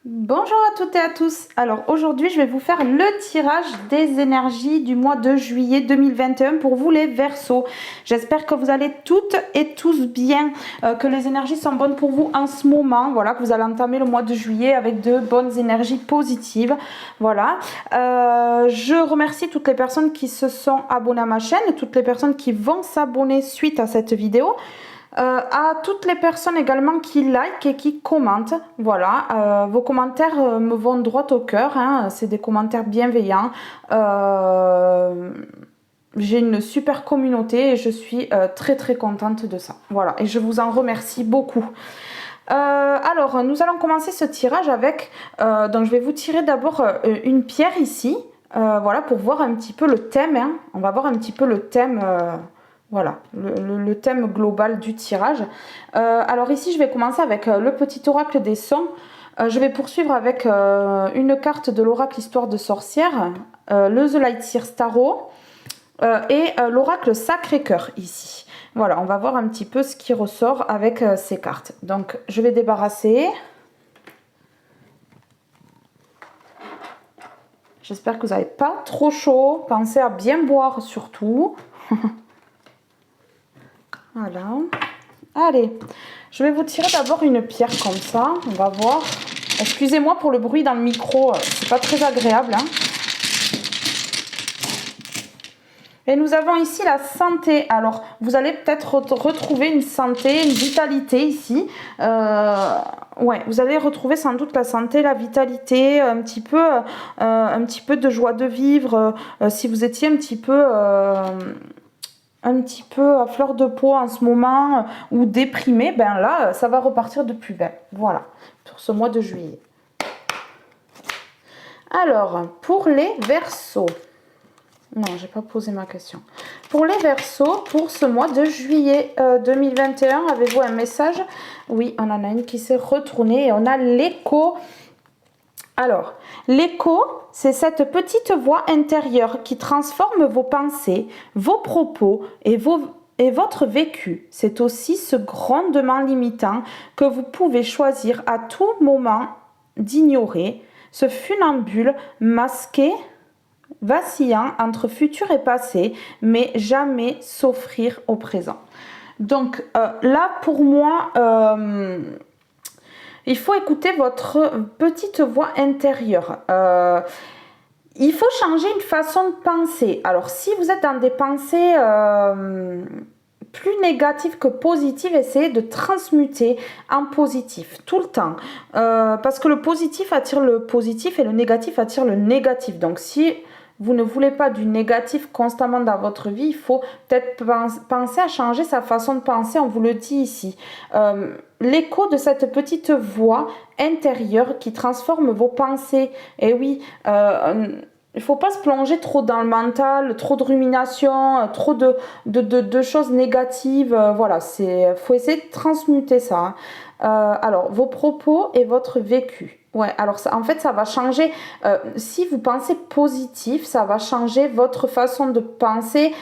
Bonjour à toutes et à tous. Alors aujourd'hui je vais vous faire le tirage des énergies du mois de juillet 2021 pour vous les Verseaux. J'espère que vous allez toutes et tous bien, que les énergies sont bonnes pour vous en ce moment. Voilà, que vous allez entamer le mois de juillet avec de bonnes énergies positives. Voilà. Je remercie toutes les personnes qui se sont abonnées à ma chaîne et toutes les personnes qui vont s'abonner suite à cette vidéo. À toutes les personnes également qui like et qui commentent. Voilà, vos commentaires me vont droit au cœur, hein, c'est des commentaires bienveillants. J'ai une super communauté et je suis très très contente de ça. Voilà, et je vous en remercie beaucoup. Alors, nous allons commencer ce tirage avec, donc je vais vous tirer d'abord une pierre ici, voilà, pour voir un petit peu le thème, hein. On va voir un petit peu le thème, voilà, le thème global du tirage. Alors ici, je vais commencer avec le petit oracle des sons. Je vais poursuivre avec une carte de l'oracle Histoire de sorcière, le The Lightseer Starro et l'oracle Sacré-Cœur ici. Voilà, on va voir un petit peu ce qui ressort avec ces cartes. Donc, je vais débarrasser. J'espère que vous n'avez pas trop chaud. Pensez à bien boire surtout. Voilà. Allez, je vais vous tirer d'abord une pierre comme ça. On va voir. Excusez-moi pour le bruit dans le micro. C'est pas très agréable, hein. Et nous avons ici la santé. Alors, vous allez peut-être retrouver une santé, une vitalité ici. Ouais, vous allez retrouver sans doute la santé, la vitalité, un petit peu de joie de vivre. Si vous étiez un petit peu à fleur de peau en ce moment ou déprimé, ben là, ça va repartir de plus belle. Voilà, pour ce mois de juillet. Alors, pour les Verseaux. Non, j'ai pas posé ma question. Pour les Verseaux, pour ce mois de juillet 2021, avez-vous un message? Oui, on en a une qui s'est retournée et on a l'écho. Alors, l'écho, c'est cette petite voix intérieure qui transforme vos pensées, vos propos et votre vécu. C'est aussi ce grondement limitant que vous pouvez choisir à tout moment d'ignorer, ce funambule masqué vacillant entre futur et passé, mais jamais s'offrir au présent. Donc là, pour moi, il faut écouter votre petite voix intérieure. Il faut changer une façon de penser. Alors, si vous êtes dans des pensées plus négatives que positives, essayez de transmuter en positif tout le temps. Parce que le positif attire le positif et le négatif attire le négatif. Donc, si vous ne voulez pas du négatif constamment dans votre vie, il faut peut-être penser à changer sa façon de penser, on vous le dit ici. L'écho de cette petite voix intérieure qui transforme vos pensées. Et oui, il ne faut pas se plonger trop dans le mental, trop de rumination, trop de choses négatives. Voilà, faut essayer de transmuter ça, hein. Alors, vos propos et votre vécu. Ouais, alors ça, en fait, ça va changer. Si vous pensez positif, ça va changer votre façon de penser,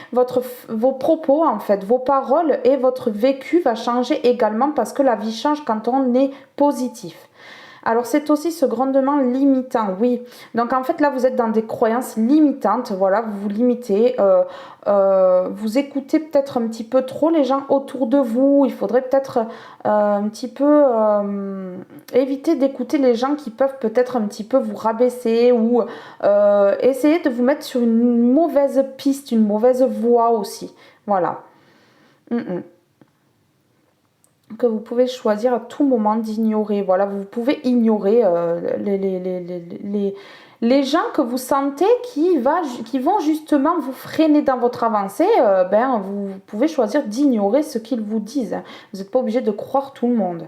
vos propos, en fait, vos paroles et votre vécu va changer également parce que la vie change quand on est positif. Alors c'est aussi ce grondement limitant, oui. Donc en fait là vous êtes dans des croyances limitantes, voilà, vous vous limitez, vous écoutez peut-être un petit peu trop les gens autour de vous. Il faudrait peut-être un petit peu éviter d'écouter les gens qui peuvent peut-être un petit peu vous rabaisser ou essayer de vous mettre sur une mauvaise piste, une mauvaise voie aussi. Voilà. Que vous pouvez choisir à tout moment d'ignorer. Voilà, vous pouvez ignorer les gens que vous sentez qui vont justement vous freiner dans votre avancée. Vous pouvez choisir d'ignorer ce qu'ils vous disent. Vous n'êtes pas obligé de croire tout le monde.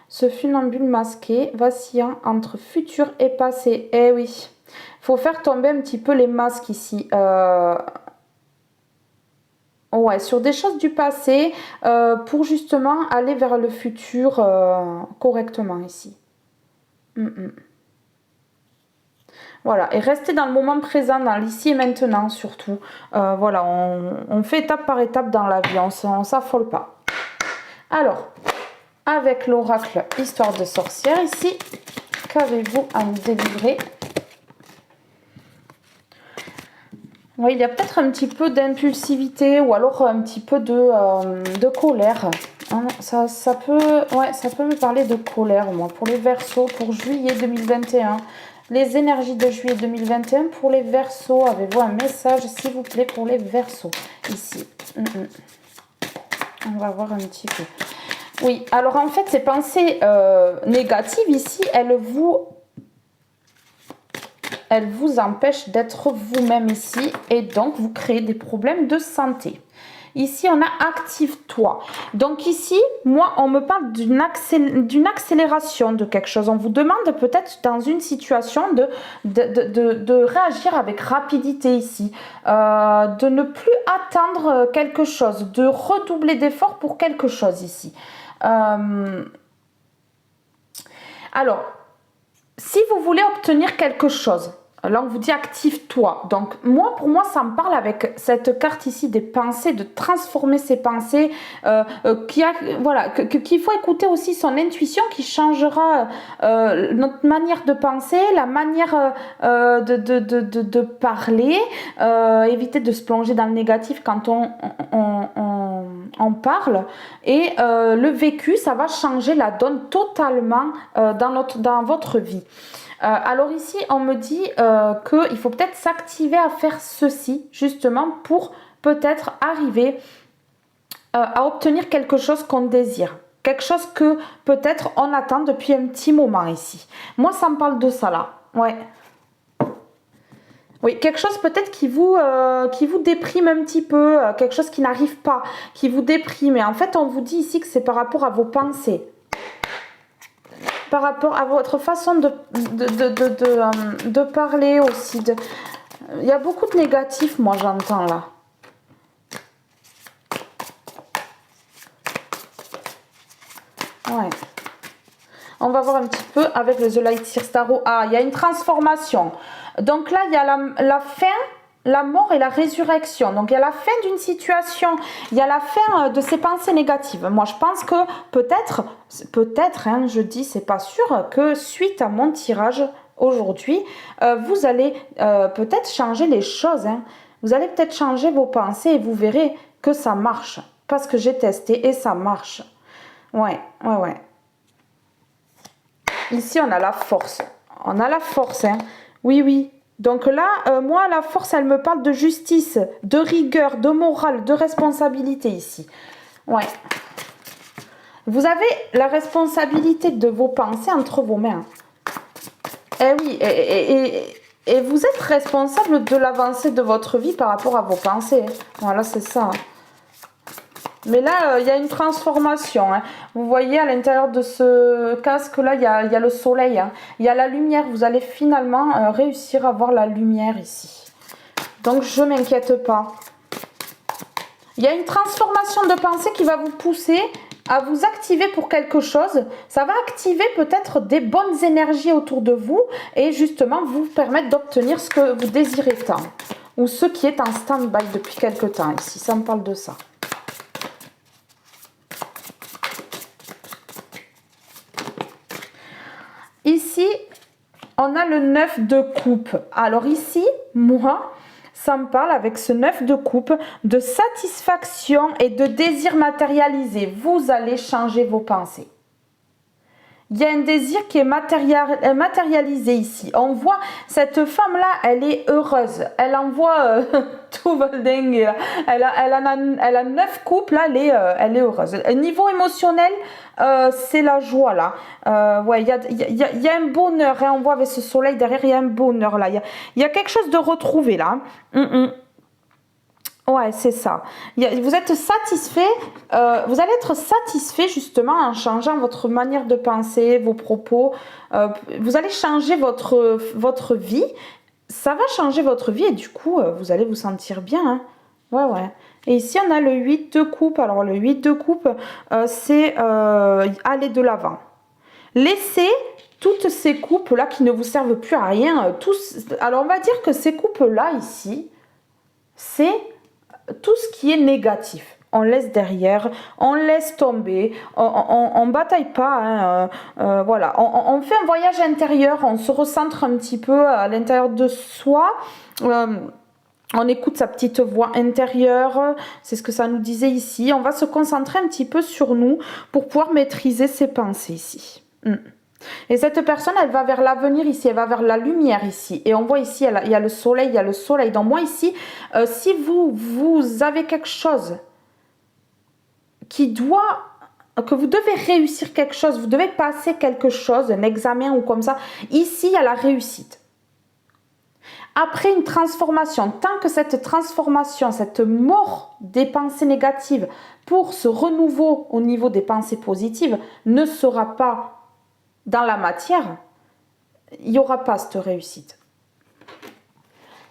Ce funambule masqué, vacillant entre futur et passé. Eh oui, il faut faire tomber un petit peu les masques ici. Ouais, sur des choses du passé pour justement aller vers le futur correctement ici. Voilà, et rester dans le moment présent, dans l'ici et maintenant surtout. Voilà, on fait étape par étape dans la vie, on s'affole pas. Alors, avec l'oracle Histoire de sorcière ici, Qu'avez-vous à me délivrer? Oui, il y a peut-être un petit peu d'impulsivité ou alors un petit peu de colère. Hein, ça peut me parler de colère, moi, pour les Verseaux, pour juillet 2021. Les énergies de juillet 2021 pour les Verseaux. Avez-vous un message, s'il vous plaît, pour les Verseaux, ici? On va voir un petit peu. Oui, alors en fait, ces pensées négatives ici, elles vous empêchent d'être vous-même ici et donc vous créez des problèmes de santé. Ici, on a active-toi. Donc ici, moi, on me parle d'une accélération de quelque chose. On vous demande peut-être dans une situation de réagir avec rapidité ici, de ne plus attendre quelque chose, de redoubler d'efforts pour quelque chose ici. Alors, si vous voulez obtenir quelque chose, là on vous dit active-toi. Donc pour moi ça me parle avec cette carte ici des pensées, de transformer ses pensées, qu'il faut écouter aussi son intuition qui changera notre manière de penser, la manière de parler, éviter de se plonger dans le négatif quand on parle, et le vécu, ça va changer la donne totalement dans votre vie. Alors ici, on me dit qu'il faut peut-être s'activer à faire ceci, justement, pour peut-être arriver à obtenir quelque chose qu'on désire. Quelque chose que peut-être on attend depuis un petit moment ici. Moi, ça me parle de ça là. Ouais. Oui, quelque chose peut-être qui vous déprime un petit peu, quelque chose qui n'arrive pas, qui vous déprime. Et en fait, on vous dit ici que c'est par rapport à vos pensées. Par rapport à votre façon de parler aussi. Il y a beaucoup de négatifs, moi, j'entends là. Ouais. On va voir un petit peu avec le The Light Tarot. Ah, il y a une transformation. Donc là, il y a la fin, la mort et la résurrection. Donc il y a la fin d'une situation, il y a la fin de ces pensées négatives. Moi je pense que peut-être, hein, je dis, c'est pas sûr, que suite à mon tirage aujourd'hui, vous allez peut-être changer les choses. Hein. Vous allez peut-être changer vos pensées et vous verrez que ça marche. Parce que j'ai testé et ça marche. Ouais. Ici on a la force. On a la force, hein. Oui. Donc là, moi, la force, elle me parle de justice, de rigueur, de morale, de responsabilité ici. Ouais. Vous avez la responsabilité de vos pensées entre vos mains. Eh oui, et vous êtes responsable de l'avancée de votre vie par rapport à vos pensées. Voilà, c'est ça. Mais là, il y a une transformation. Hein. Vous voyez, à l'intérieur de ce casque-là, il y a le soleil. Hein. Il y a la lumière. Vous allez finalement réussir à voir la lumière ici. Donc, je ne m'inquiète pas. Il y a une transformation de pensée qui va vous pousser à vous activer pour quelque chose. Ça va activer peut-être des bonnes énergies autour de vous et justement vous permettre d'obtenir ce que vous désirez tant. Ou ce qui est en stand-by depuis quelque temps. Ici, ça me parle de ça. Ici, on a le 9 de coupe. Alors ici, moi, ça me parle avec ce 9 de coupe de satisfaction et de désir matérialisé. Vous allez changer vos pensées. Il y a un désir qui est matérialisé ici. On voit cette femme-là, elle est heureuse. Elle envoie tout va dingue. Elle a 9 coupes, là, elle est heureuse. Niveau émotionnel, c'est la joie, là. Ouais, il y a un bonheur. Hein, on voit avec ce soleil derrière, il y a un bonheur, là. Il y a quelque chose de retrouvé, là. Ouais, c'est ça. Vous êtes satisfait, vous allez être satisfait justement en changeant votre manière de penser, vos propos. Vous allez changer votre vie. Ça va changer votre vie et du coup, vous allez vous sentir bien. Hein. Ouais. Et ici, on a le 8 de coupe. Alors, le 8 de coupe, c'est aller de l'avant. Laissez toutes ces coupes-là qui ne vous servent plus à rien. Alors, on va dire que ces coupes-là, ici, c'est tout ce qui est négatif. on laisse derrière, on laisse tomber, on bataille pas, hein, voilà, on fait un voyage intérieur, on se recentre un petit peu à l'intérieur de soi, on écoute sa petite voix intérieure, c'est ce que ça nous disait ici, on va se concentrer un petit peu sur nous pour pouvoir maîtriser ses pensées ici. Et cette personne, elle va vers l'avenir ici, elle va vers la lumière ici. Et on voit ici, il y a le soleil, il y a le soleil. Donc moi ici, si vous avez quelque chose que vous devez réussir quelque chose, vous devez passer quelque chose, un examen ou comme ça, ici, il y a la réussite. Après une transformation, tant que cette transformation, cette mort des pensées négatives pour ce renouveau au niveau des pensées positives ne sera pas dans la matière, il n'y aura pas cette réussite.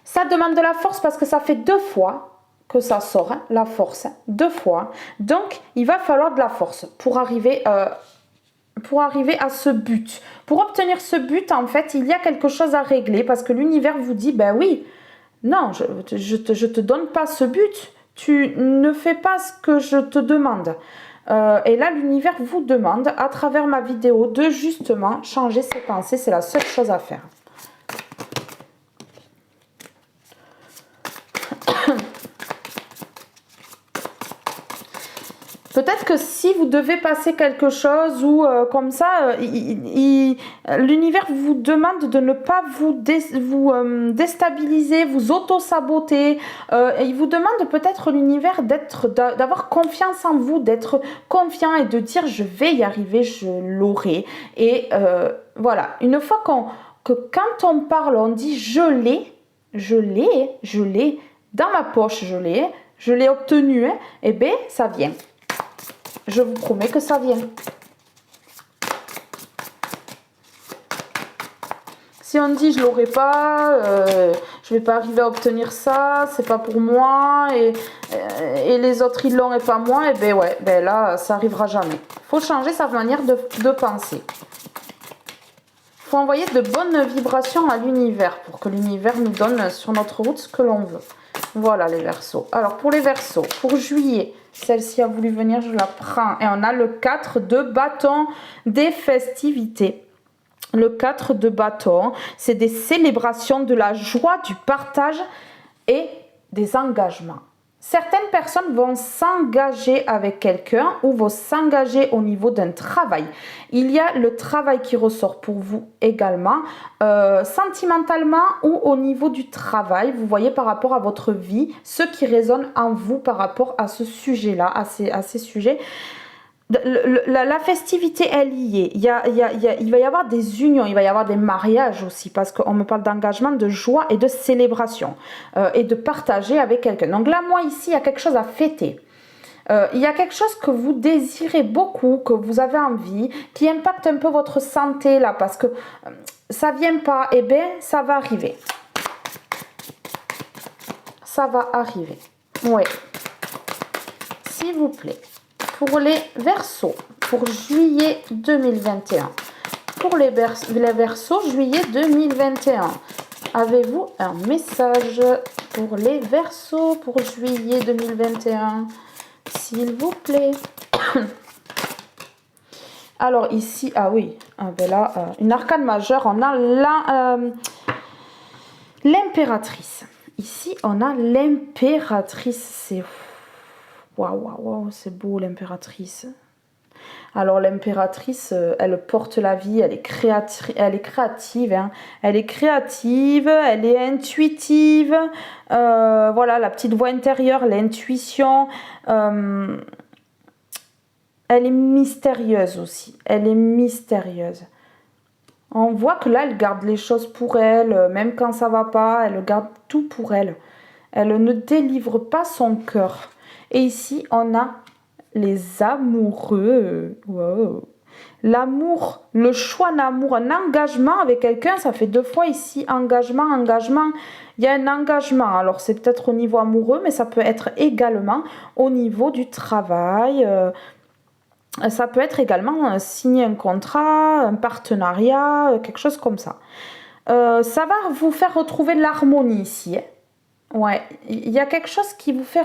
Ça demande de la force parce que ça fait 2 fois que ça sort, hein, la force, 2 fois. Donc, il va falloir de la force pour arriver à ce but. Pour obtenir ce but, en fait, il y a quelque chose à régler parce que l'univers vous dit, ben oui, non, je te donne pas ce but. Tu ne fais pas ce que je te demande. Et là, l'univers vous demande, à travers ma vidéo, de justement changer ses pensées. C'est la seule chose à faire. Peut-être que si vous devez passer quelque chose ou comme ça, l'univers vous demande de ne pas vous déstabiliser, vous auto-saboter. Il vous demande peut-être l'univers d'avoir confiance en vous, d'être confiant et de dire je vais y arriver, je l'aurai. Et voilà, une fois que quand on parle, on dit je l'ai, dans ma poche, je l'ai obtenu, hein, et bien ça vient. Je vous promets que ça vient. Si on dit je l'aurai pas, je vais pas arriver à obtenir ça, c'est pas pour moi et les autres ils l'ont et pas moi, et ben ouais, ben là ça arrivera jamais. Faut changer sa manière de penser. Faut envoyer de bonnes vibrations à l'univers pour que l'univers nous donne sur notre route ce que l'on veut. Voilà les Verseaux. Alors pour les Verseaux, pour juillet, celle-ci a voulu venir, je la prends. Et on a le 4 de bâton des festivités. Le 4 de bâton, c'est des célébrations de la joie, du partage et des engagements. Certaines personnes vont s'engager avec quelqu'un ou vont s'engager au niveau d'un travail. Il y a le travail qui ressort pour vous également, sentimentalement ou au niveau du travail. Vous voyez par rapport à votre vie, ce qui résonne en vous par rapport à ce sujet-là, à ces sujets. La festivité est liée. Il va y avoir des unions, il va y avoir des mariages aussi, parce qu'on me parle d'engagement, de joie et de célébration, et de partager avec quelqu'un. Donc là, moi, ici, il y a quelque chose à fêter. Il y a quelque chose que vous désirez beaucoup, que vous avez envie, qui impacte un peu votre santé, là, parce que ça vient pas, et bien, ça va arriver. Ça va arriver. Oui. S'il vous plaît. Pour les Verseaux, pour juillet 2021. Pour les Verseaux, juillet 2021. Avez-vous un message pour les Verseaux pour juillet 2021? S'il vous plaît. Alors ici, ah oui, ben là, une arcane majeure, on a l'impératrice. Ici, on a l'impératrice, c'est... Waouh, c'est beau l'impératrice. Alors l'impératrice, elle porte la vie, elle est créative, hein. Elle est créative, elle est intuitive. Voilà, la petite voix intérieure, l'intuition. Elle est mystérieuse aussi. Elle est mystérieuse. On voit que là, elle garde les choses pour elle, même quand ça va pas, elle garde tout pour elle. Elle ne délivre pas son cœur. Et ici, on a les amoureux. Wow. L'amour, le choix d'amour, un engagement avec quelqu'un, ça fait 2 fois ici, engagement. Il y a un engagement, alors c'est peut-être au niveau amoureux, mais ça peut être également au niveau du travail. Ça peut être également signer un contrat, un partenariat, quelque chose comme ça. Ça va vous faire retrouver de l'harmonie ici, hein. Ouais, il y a quelque chose qui vous fait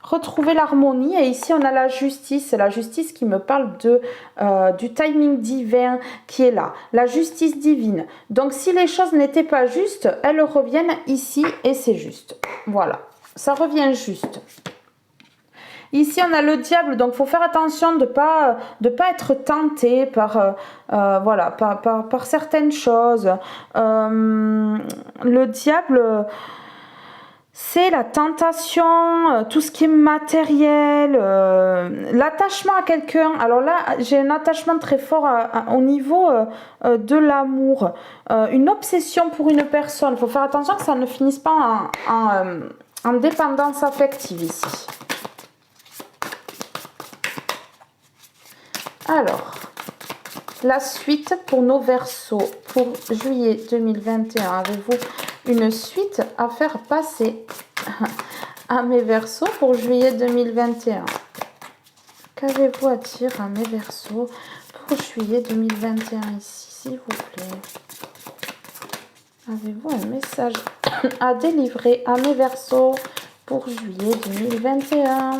retrouver l'harmonie. Et ici, on a la justice. C'est la justice qui me parle du timing divin qui est là. La justice divine. Donc, si les choses n'étaient pas justes, elles reviennent ici et c'est juste. Voilà, ça revient juste. Ici, on a le diable, donc il faut faire attention de pas être tenté par, voilà, par certaines choses. Le diable, c'est la tentation, tout ce qui est matériel, l'attachement à quelqu'un. Alors là, j'ai un attachement très fort au niveau de l'amour. Une obsession pour une personne. Il faut faire attention que ça ne finisse pas en dépendance affective ici. Alors, la suite pour nos Verseaux pour juillet 2021. Avez-vous une suite à faire passer à mes Verseaux pour juillet 2021? Qu'avez-vous à dire à mes Verseaux pour juillet 2021 ici, s'il vous plaît? Avez-vous un message à délivrer à mes Verseaux pour juillet 2021?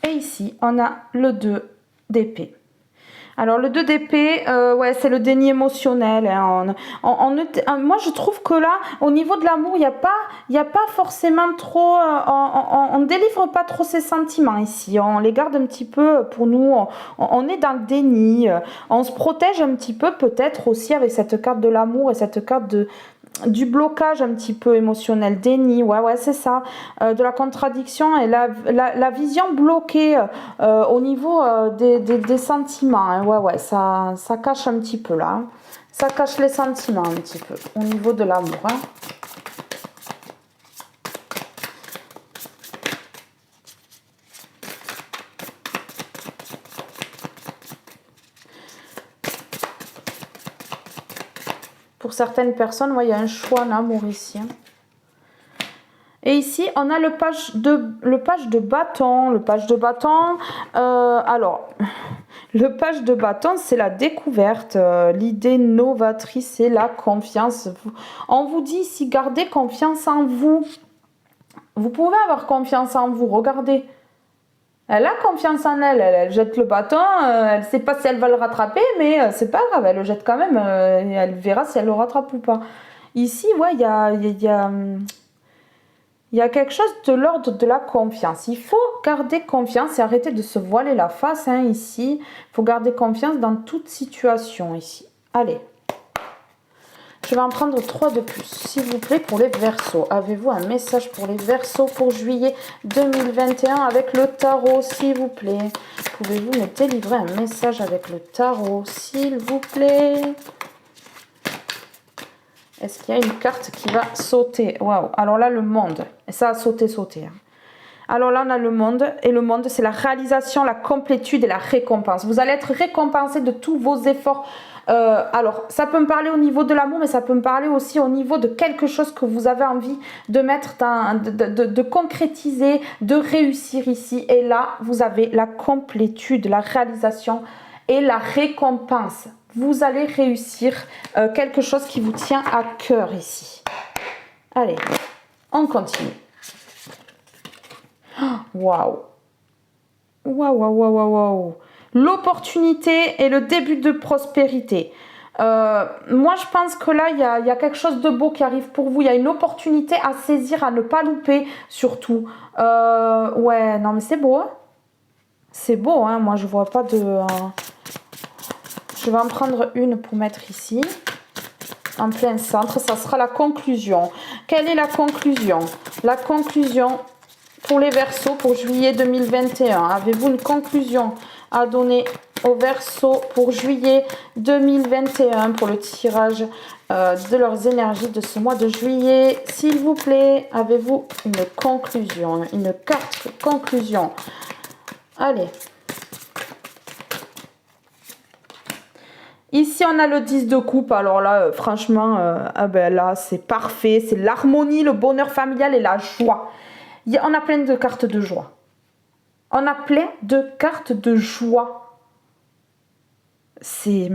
Et ici, on a le 2 d'épée. Alors, le 2 d'épée, ouais, c'est le déni émotionnel. Hein. Moi, je trouve que là, au niveau de l'amour, il n'y a pas forcément trop... on ne délivre pas trop ses sentiments ici. On les garde un petit peu pour nous. On est dans le déni. On se protège un petit peu, peut-être aussi, avec cette carte de l'amour et cette carte du blocage un petit peu émotionnel, déni, ouais, c'est ça, de la contradiction et la vision bloquée au niveau des sentiments, hein, ouais, ça cache un petit peu là, ça cache les sentiments un petit peu au niveau de l'amour, hein. Pour certaines personnes, ouais, il y a un choix en amour ici. Hein. Et ici, on a le page de bâton. Le page de bâton, alors, le page de bâton, c'est la découverte. L'idée novatrice, c'est la confiance. On vous dit ici, gardez confiance en vous. Vous pouvez avoir confiance en vous, regardez. Elle a confiance en elle, elle jette le bâton, elle ne sait pas si elle va le rattraper, mais c'est pas grave, elle le jette quand même, et elle verra si elle le rattrape ou pas. Ici, ouais, il y a quelque chose de l'ordre de la confiance. Il faut garder confiance et arrêter de se voiler la face, hein, ici. Il faut garder confiance dans toute situation, ici. Allez. Je vais en prendre 3 de plus, s'il vous plaît, pour les Verseaux. Avez-vous un message pour les Verseaux pour juillet 2021 avec le tarot, s'il vous plaît? Pouvez-vous me délivrer un message avec le tarot, s'il vous plaît? Est-ce qu'il y a une carte qui va sauter? Waouh! Alors là, le monde. Et ça a sauté. Hein. Alors là, on a le monde. Et le monde, c'est la réalisation, la complétude et la récompense. Vous allez être récompensé de tous vos efforts. Alors, ça peut me parler au niveau de l'amour, mais ça peut me parler aussi au niveau de quelque chose que vous avez envie de mettre, de concrétiser, de réussir ici. Et là, vous avez la complétude, la réalisation et la récompense. Vous allez réussir quelque chose qui vous tient à cœur ici. Allez, on continue. Waouh! Waouh! L'opportunité et le début de prospérité. Moi, je pense que là, il y a quelque chose de beau qui arrive pour vous. Il y a une opportunité à saisir, à ne pas louper, surtout. Ouais, non, mais c'est beau. Hein, c'est beau, hein. Moi, je vois pas de... Je vais en prendre une pour mettre ici. En plein centre, ça sera la conclusion. Quelle est la conclusion? La conclusion pour les Verseaux pour juillet 2021. Avez-vous une conclusion à donner aux Verseaux pour juillet 2021 pour le tirage de leurs énergies de ce mois de juillet? S'il vous plaît, avez-vous une conclusion, une carte de conclusion? Allez. Ici, on a le 10 de coupe. Alors là, franchement, là, c'est parfait. C'est l'harmonie, le bonheur familial et la joie. On a plein de cartes de joie. On a plein de cartes de joie. c'est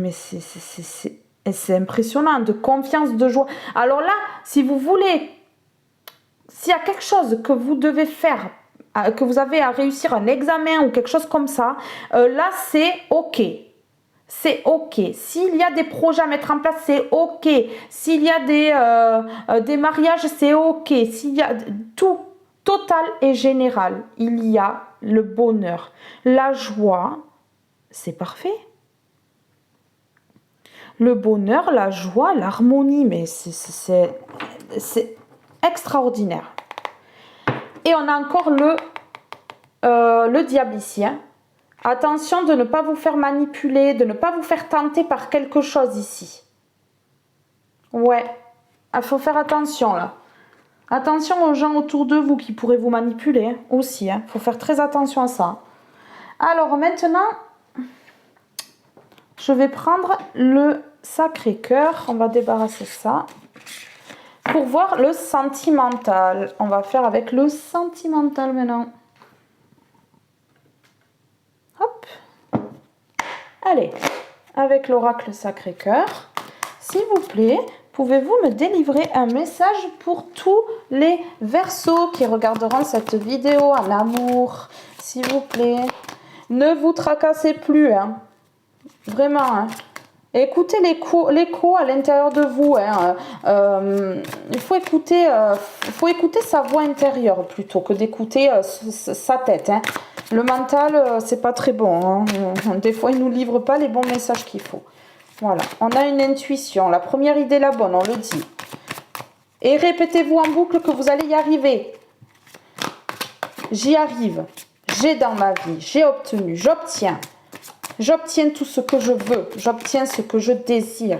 impressionnant, de confiance, de joie. Alors là, si vous voulez, s'il y a quelque chose que vous devez faire, que vous avez à réussir un examen ou quelque chose comme ça, là c'est ok. C'est ok. S'il y a des projets à mettre en place, c'est ok. S'il y a des mariages, c'est ok. S'il y a tout, total et général, il y a le bonheur, la joie, c'est parfait. Le bonheur, la joie, l'harmonie, mais c'est extraordinaire. Et on a encore le diable ici. Hein. Attention de ne pas vous faire manipuler, de ne pas vous faire tenter par quelque chose ici. Ouais, il faut faire attention là. Attention aux gens autour de vous qui pourraient vous manipuler hein, aussi. Il faut faire très attention à ça. Alors maintenant, je vais prendre le Sacré-Cœur. On va débarrasser ça. Pour voir le sentimental. On va faire avec le sentimental maintenant. Hop. Allez, avec l'oracle Sacré-Cœur. S'il vous plaît, pouvez-vous me délivrer un message pour tous les Verseaux qui regarderont cette vidéo en amour? S'il vous plaît. Ne vous tracassez plus, hein. Vraiment, hein. Écoutez l'écho à l'intérieur de vous. Hein. Il faut écouter sa voix intérieure plutôt que d'écouter sa tête. Hein. Le mental, c'est pas très bon. Hein. Des fois, il nous livre pas les bons messages qu'il faut. Voilà, on a une intuition. La première idée, la bonne, on le dit. Et répétez-vous en boucle que vous allez y arriver. J'y arrive. J'ai dans ma vie. J'ai obtenu. J'obtiens. J'obtiens tout ce que je veux. J'obtiens ce que je désire.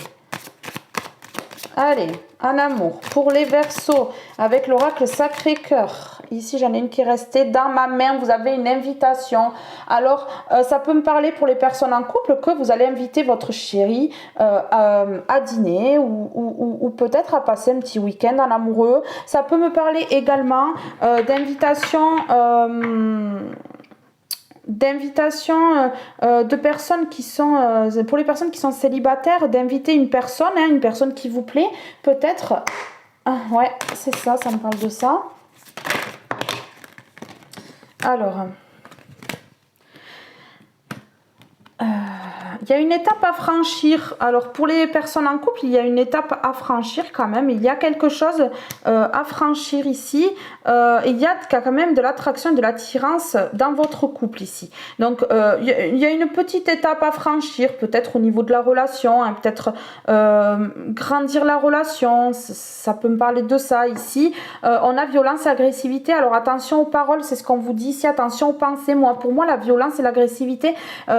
Allez, en amour. Pour les Verseaux, avec l'oracle Sacré-Cœur. Ici, j'en ai une qui est restée. Dans ma main, vous avez une invitation. Alors, ça peut me parler pour les personnes en couple que vous allez inviter votre chéri à dîner ou peut-être à passer un petit week-end en amoureux. Ça peut me parler également d'invitation de personnes qui sont pour les personnes qui sont célibataires, d'inviter une personne qui vous plaît, peut-être. Ah, ouais, c'est ça, ça me parle de ça. Alors, il y a une étape à franchir. Alors, pour les personnes en couple, il y a une étape à franchir quand même. Il y a quelque chose à franchir ici. Il y a quand même de l'attraction, de l'attirance dans votre couple ici. Donc, il y a une petite étape à franchir, peut-être au niveau de la relation, hein, peut-être grandir la relation. Ça peut me parler de ça ici. On a violence et agressivité. Alors, attention aux paroles, c'est ce qu'on vous dit ici. Attention aux pensées. Pour moi, la violence et l'agressivité,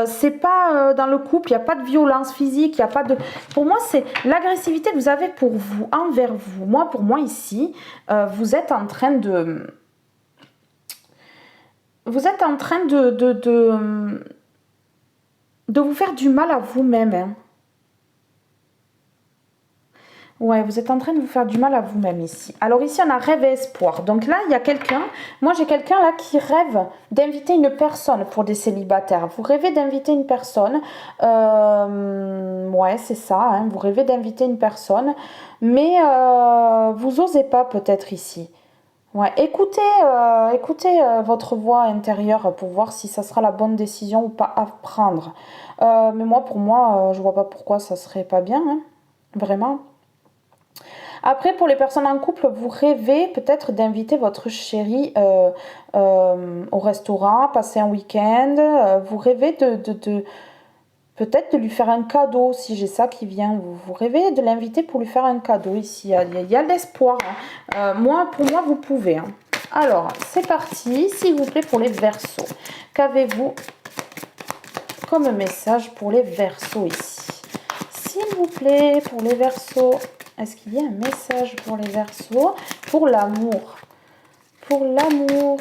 c'est pas dans le couple, il n'y a pas de violence physique, il n'y a pas de... Pour moi, c'est l'agressivité que vous avez pour vous, envers vous. Pour moi ici, vous êtes en train de... Vous êtes en train de vous faire du mal à vous-même. Hein. Ouais, vous êtes en train de vous faire du mal à vous-même ici. Alors ici, on a rêve et espoir. Donc là, il y a quelqu'un, moi j'ai quelqu'un là qui rêve d'inviter une personne pour des célibataires. Vous rêvez d'inviter une personne. Ouais, c'est ça, hein, vous rêvez d'inviter une personne. Mais vous osez pas peut-être ici. Ouais, écoutez votre voix intérieure pour voir si ça sera la bonne décision ou pas à prendre. Mais pour moi, je vois pas pourquoi ça serait pas bien, hein, vraiment. Après, pour les personnes en couple, vous rêvez peut-être d'inviter votre chéri au restaurant, passer un week-end. Vous rêvez peut-être de lui faire un cadeau, si j'ai ça qui vient. Vous rêvez de l'inviter pour lui faire un cadeau ici. Il y a de l'espoir. Hein. Pour moi, vous pouvez. Hein. Alors, c'est parti. S'il vous plaît, pour les Verseaux. Qu'avez-vous comme message pour les Verseaux ici? S'il vous plaît, pour les Verseaux... Est-ce qu'il y a un message pour les Verseaux? Pour l'amour. Pour l'amour.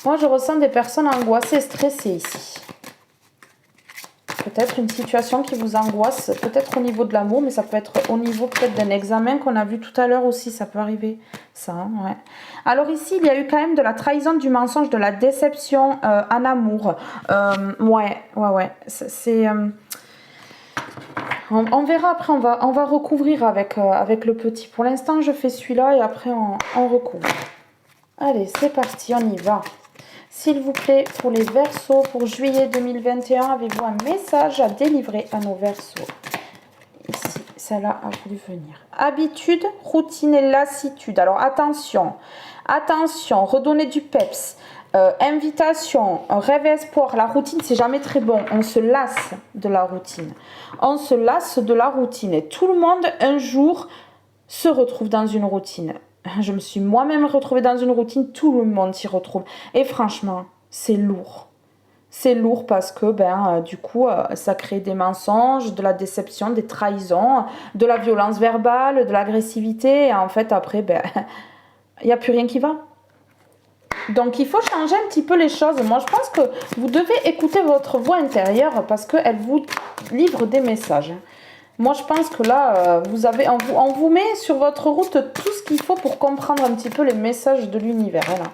Moi, je ressens des personnes angoissées, stressées ici. peut-être une situation qui vous angoisse, peut-être au niveau de l'amour, mais ça peut être au niveau peut-être d'un examen qu'on a vu tout à l'heure aussi, ça peut arriver, ça, hein, ouais. Alors ici, il y a eu quand même de la trahison, du mensonge, de la déception en amour. Ouais, c'est... on verra après, on va recouvrir avec le petit. Pour l'instant, je fais celui-là et après, on recouvre. Allez, c'est parti, on y va. S'il vous plaît, pour les Verseaux, pour juillet 2021, avez-vous un message à délivrer à nos Verseaux? Ici, celle-là a voulu venir. Habitude, routine et lassitude. Alors, attention, redonner du peps. Invitation, rêve et espoir. La routine, c'est jamais très bon. On se lasse de la routine. Et tout le monde, un jour, se retrouve dans une routine. Je me suis moi-même retrouvée dans une routine, tout le monde s'y retrouve. Et franchement, c'est lourd. C'est lourd parce que, du coup, ça crée des mensonges, de la déception, des trahisons, de la violence verbale, de l'agressivité. Et en fait, après, il n'y a plus rien qui va. Donc, il faut changer un petit peu les choses. Moi, je pense que vous devez écouter votre voix intérieure parce qu'elle vous livre des messages. Moi, je pense que là, on vous met sur votre route tout ce qu'il faut pour comprendre un petit peu les messages de l'univers. Voilà.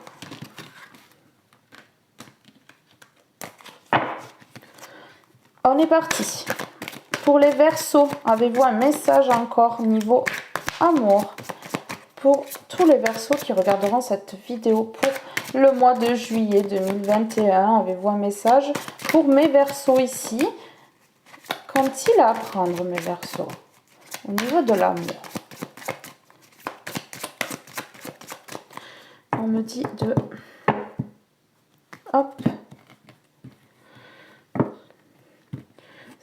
On est parti. Pour les Verseaux, avez-vous un message encore niveau amour pour tous les Verseaux qui regarderont cette vidéo pour le mois de juillet 2021? Avez-vous un message pour mes Verseaux ici? Qu'ont-ils à apprendre, mes Verseaux, au niveau de l'amour? On me dit de... Hop.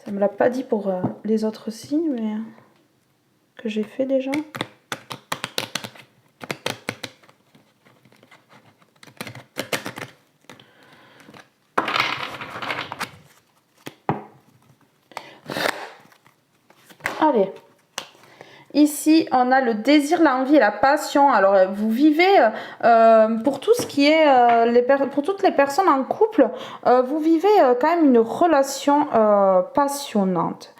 Ça me l'a pas dit pour les autres signes, mais que j'ai fait déjà. Allez. Ici, on a le désir, l'envie et la passion. Alors, vous vivez, pour tout ce qui est, pour toutes les personnes en couple, vous vivez quand même une relation passionnante.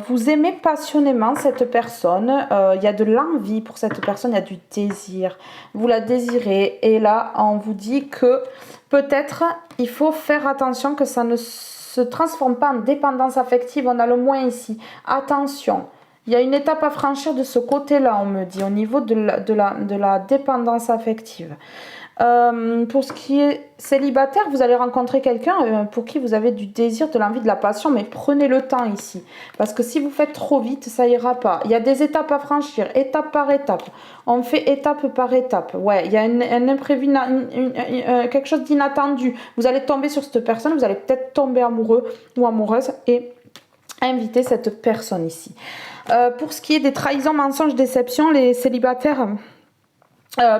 Vous aimez passionnément cette personne. Il y a de l'envie pour cette personne, il y a du désir. Vous la désirez. Et là, on vous dit que peut-être il faut faire attention que ça ne se transforme pas en dépendance affective. On a le moins ici. Attention. Il y a une étape à franchir de ce côté-là, on me dit, au niveau de la dépendance affective. Pour ce qui est célibataire, vous allez rencontrer quelqu'un pour qui vous avez du désir, de l'envie, de la passion, mais prenez le temps ici. Parce que si vous faites trop vite, ça ira pas. Il y a des étapes à franchir, étape par étape. On fait étape par étape. Ouais, il y a un imprévu, quelque chose d'inattendu. Vous allez tomber sur cette personne, vous allez peut-être tomber amoureux ou amoureuse et inviter cette personne ici. Pour ce qui est des trahisons, mensonges, déceptions, les célibataires,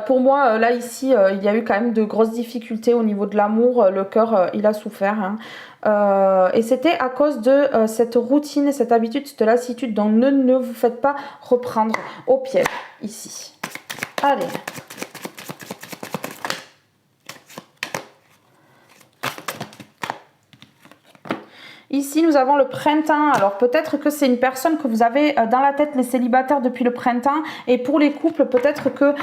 pour moi, là, ici, il y a eu quand même de grosses difficultés au niveau de l'amour. Le cœur, il a souffert. Hein. Et c'était à cause de cette routine, cette habitude, cette lassitude. Donc, ne vous faites pas reprendre au piège, ici. Allez. Ici, nous avons le printemps. Alors, peut-être que c'est une personne que vous avez dans la tête, les célibataires, depuis le printemps. Et pour les couples, peut-être que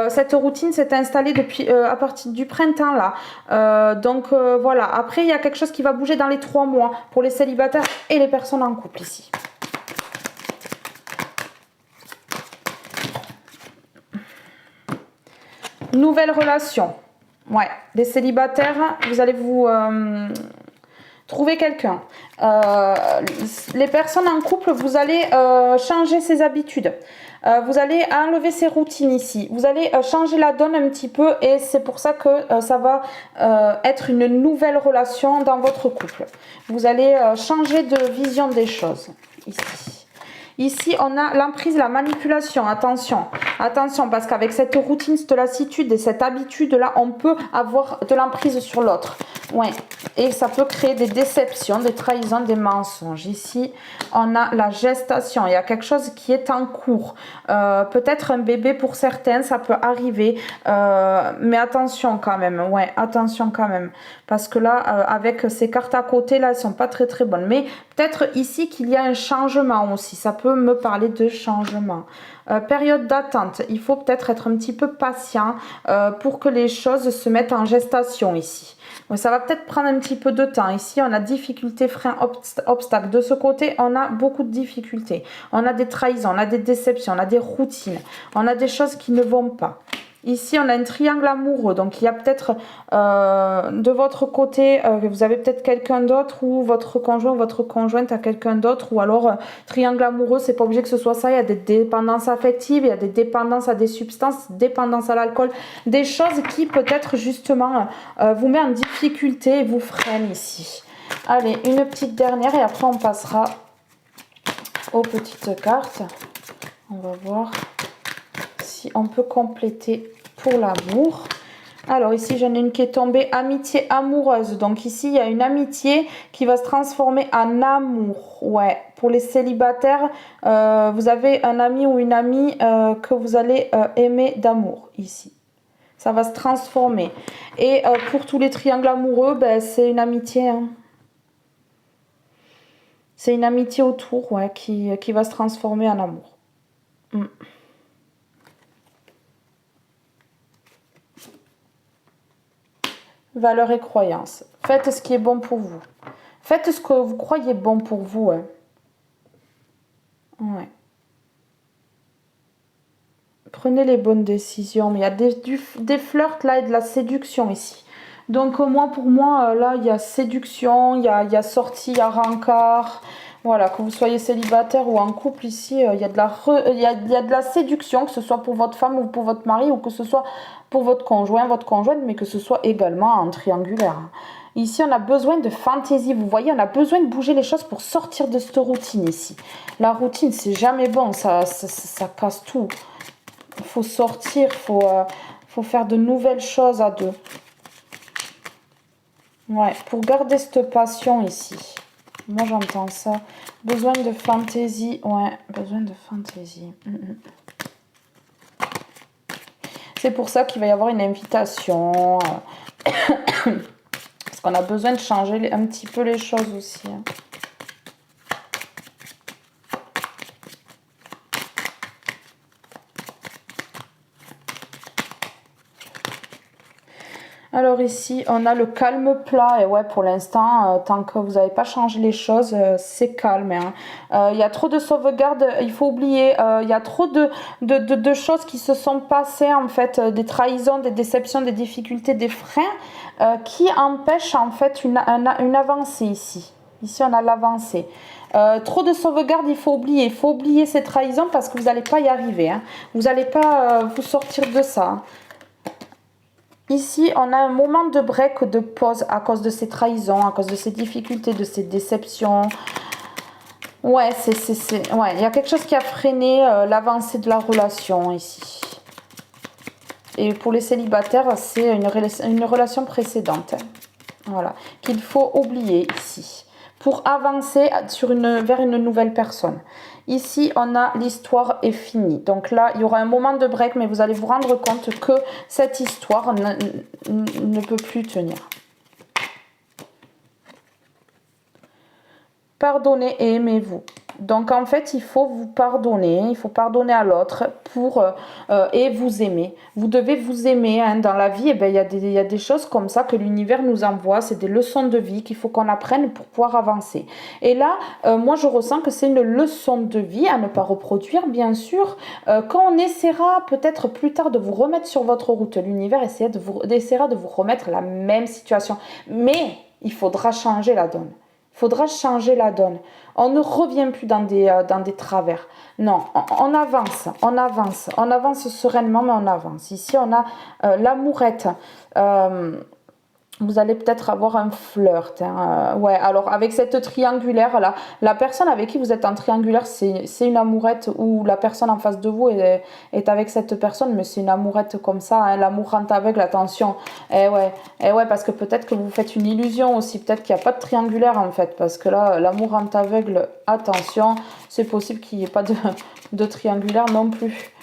cette routine s'est installée depuis à partir du printemps, là. Donc, voilà. Après, il y a quelque chose qui va bouger dans les 3 mois pour les célibataires et les personnes en couple, ici. Nouvelle relation. Ouais, les célibataires, vous allez vous... Trouvez quelqu'un. Les personnes en couple, vous allez changer ses habitudes. Vous allez enlever ses routines ici. Vous allez changer la donne un petit peu et c'est pour ça que ça va être une nouvelle relation dans votre couple. Vous allez changer de vision des choses ici. Ici, on a l'emprise, la manipulation. Attention, attention, parce qu'avec cette routine, cette lassitude et cette habitude-là, on peut avoir de l'emprise sur l'autre. Ouais, et ça peut créer des déceptions, des trahisons, des mensonges. Ici, on a la gestation. Il y a quelque chose qui est en cours. Peut-être un bébé pour certains, ça peut arriver. Mais attention quand même. Ouais, attention quand même. Parce que là, avec ces cartes à côté, là, elles sont pas très très bonnes. Mais peut-être ici qu'il y a un changement aussi. Ça peut me parler de changement. Période d'attente. Il faut peut-être être un petit peu patient pour que les choses se mettent en gestation ici. Donc, ça va peut-être prendre un petit peu de temps. Ici, on a difficultés, freins, obstacles. De ce côté, on a beaucoup de difficultés. On a des trahisons, on a des déceptions, on a des routines. On a des choses qui ne vont pas. Ici, on a un triangle amoureux. Donc, il y a peut-être de votre côté, vous avez peut-être quelqu'un d'autre ou votre conjoint ou votre conjointe a quelqu'un d'autre. Ou alors, triangle amoureux, c'est pas obligé que ce soit ça. Il y a des dépendances affectives, il y a des dépendances à des substances, dépendance à l'alcool. Des choses qui peut-être justement vous met en difficulté et vous freinent ici. Allez, une petite dernière et après on passera aux petites cartes. On va voir si on peut compléter pour l'amour. Alors ici j'en ai une qui est tombée, amitié amoureuse. Donc ici il y a une amitié qui va se transformer en amour. Ouais, pour les célibataires, vous avez un ami ou une amie que vous allez aimer d'amour ici. Ça va se transformer. Et pour tous les triangles amoureux, ben, c'est une amitié. Hein. C'est une amitié autour, ouais, qui va se transformer en amour. Valeurs et croyances. Faites ce qui est bon pour vous. Faites ce que vous croyez bon pour vous. Hein. Ouais. Prenez les bonnes décisions. Mais il y a des flirts là et de la séduction ici. Donc moi, pour moi, là, il y a séduction, il y a sortie, il y a rencard. Voilà, que vous soyez célibataire ou en couple ici, il y a de la séduction, que ce soit pour votre femme ou pour votre mari, ou que ce soit pour votre conjoint, votre conjointe, mais que ce soit également en triangulaire. Ici, on a besoin de fantaisie, vous voyez, on a besoin de bouger les choses pour sortir de cette routine ici. La routine, c'est jamais bon, ça casse tout. Il faut sortir, faut faire de nouvelles choses à deux. Ouais, pour garder cette passion ici. Moi, j'entends ça. Besoin de fantaisie. Ouais, besoin de fantaisie. C'est pour ça qu'il va y avoir une invitation. Parce qu'on a besoin de changer un petit peu les choses aussi. Hein. Alors ici, on a le calme plat. Et ouais, pour l'instant, tant que vous n'avez pas changé les choses, c'est calme. Hein. Il y a trop de sauvegardes, il faut oublier. Il y a trop de choses qui se sont passées, en fait. Des trahisons, des déceptions, des difficultés, des freins qui empêchent, en fait, une avancée ici. Ici, on a l'avancée. Trop de sauvegardes, il faut oublier. Il faut oublier ces trahisons parce que vous n'allez pas y arriver. Hein. Vous n'allez pas vous sortir de ça. Hein. Ici, on a un moment de break, de pause à cause de ces trahisons, à cause de ces difficultés, de ces déceptions. Ouais, ouais, il y a quelque chose qui a freiné l'avancée de la relation ici. Et pour les célibataires, c'est une relation précédente. Hein. Voilà, qu'il faut oublier ici. Pour avancer vers une nouvelle personne. Ici, on a l'histoire est finie. Donc là, il y aura un moment de break, mais vous allez vous rendre compte que cette histoire ne peut plus tenir. Pardonnez et aimez-vous. Donc en fait, il faut vous pardonner, il faut pardonner à l'autre et vous aimer. Vous devez vous aimer. Hein. Dans la vie, il y a des choses comme ça que l'univers nous envoie. C'est des leçons de vie qu'il faut qu'on apprenne pour pouvoir avancer. Et là, moi je ressens que c'est une leçon de vie à ne pas reproduire, bien sûr. Quand on essaiera peut-être plus tard de vous remettre sur votre route, l'univers essaiera de vous remettre la même situation. Mais il faudra changer la donne. Il faudra changer la donne. On ne revient plus dans des travers. Non, on avance sereinement, mais on avance. Ici, on a l'amourette. Vous allez peut-être avoir un flirt. Hein. Ouais, alors avec cette triangulaire là, la personne avec qui vous êtes en triangulaire, c'est une amourette ou la personne en face de vous est avec cette personne, mais c'est une amourette comme ça. Hein. L'amour rend aveugle, attention. Eh ouais, parce que peut-être que vous faites une illusion aussi. Peut-être qu'il n'y a pas de triangulaire en fait, parce que là, l'amour rend aveugle, attention. C'est possible qu'il n'y ait pas de triangulaire non plus.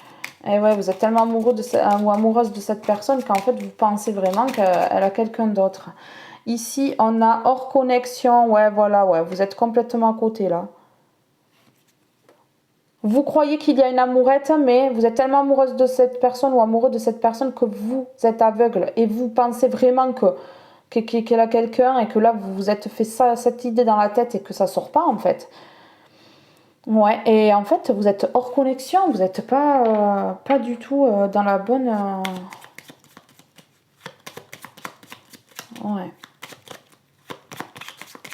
Et ouais, vous êtes tellement amoureux ou amoureuse de cette personne qu'en fait, vous pensez vraiment qu'elle a quelqu'un d'autre. Ici, on a hors connexion. Ouais, voilà, ouais, vous êtes complètement à côté, là. Vous croyez qu'il y a une amourette, mais vous êtes tellement amoureuse de cette personne ou amoureux de cette personne que vous êtes aveugle. Et vous pensez vraiment qu'elle a quelqu'un et que là, vous vous êtes fait cette idée dans la tête et que ça sort pas, en fait. Ouais, et en fait, vous êtes hors connexion, vous n'êtes pas du tout dans la bonne... Ouais.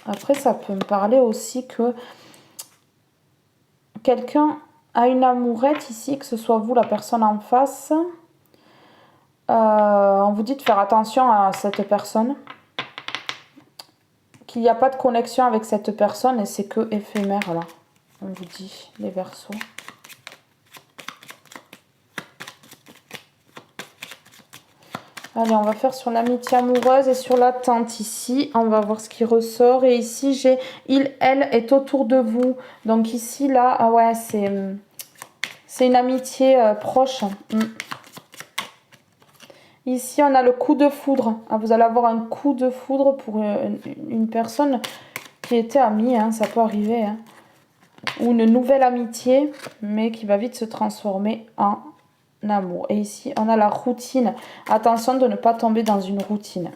Après, ça peut me parler aussi que quelqu'un a une amourette ici, que ce soit vous, la personne en face. On vous dit de faire attention à cette personne. Qu'il n'y a pas de connexion avec cette personne et c'est que éphémère, là. On vous dit, les Verseaux. Allez, on va faire sur l'amitié amoureuse et sur l'attente ici. On va voir ce qui ressort. Et ici, j'ai il, elle est autour de vous. Donc ici, là, ah ouais, c'est une amitié proche. Ici, on a le coup de foudre. Ah, vous allez avoir un coup de foudre pour une personne qui était amie. Hein, ça peut arriver. Hein. Ou une nouvelle amitié, mais qui va vite se transformer en amour. Et ici, on a la routine. Attention de ne pas tomber dans une routine.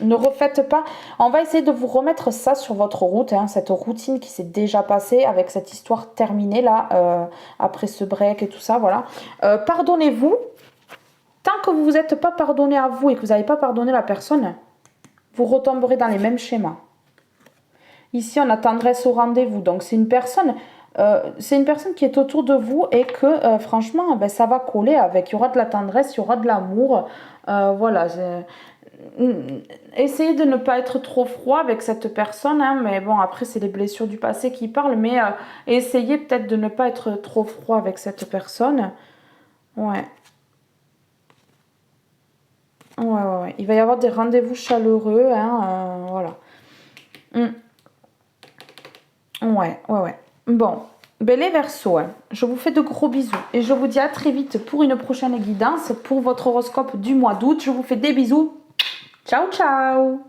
Ne refaites pas. On va essayer de vous remettre ça sur votre route. Hein, cette routine qui s'est déjà passée avec cette histoire terminée là, après ce break et tout ça. Voilà. Pardonnez-vous. Tant que vous ne vous êtes pas pardonné à vous et que vous n'avez pas pardonné la personne, vous retomberez dans les mêmes schémas. Ici, on a tendresse au rendez-vous. Donc, c'est une personne qui est autour de vous et que, franchement, ben, ça va coller avec. Il y aura de la tendresse, il y aura de l'amour. Voilà. Essayez de ne pas être trop froid avec cette personne. Hein, mais bon, après, c'est les blessures du passé qui parlent. Mais essayez peut-être de ne pas être trop froid avec cette personne. Ouais. Ouais. Il va y avoir des rendez-vous chaleureux. Hein, voilà. Ouais. Bon, ben les Verseaux, hein, je vous fais de gros bisous et je vous dis à très vite pour une prochaine guidance pour votre horoscope du mois d'août. Je vous fais des bisous. Ciao, ciao!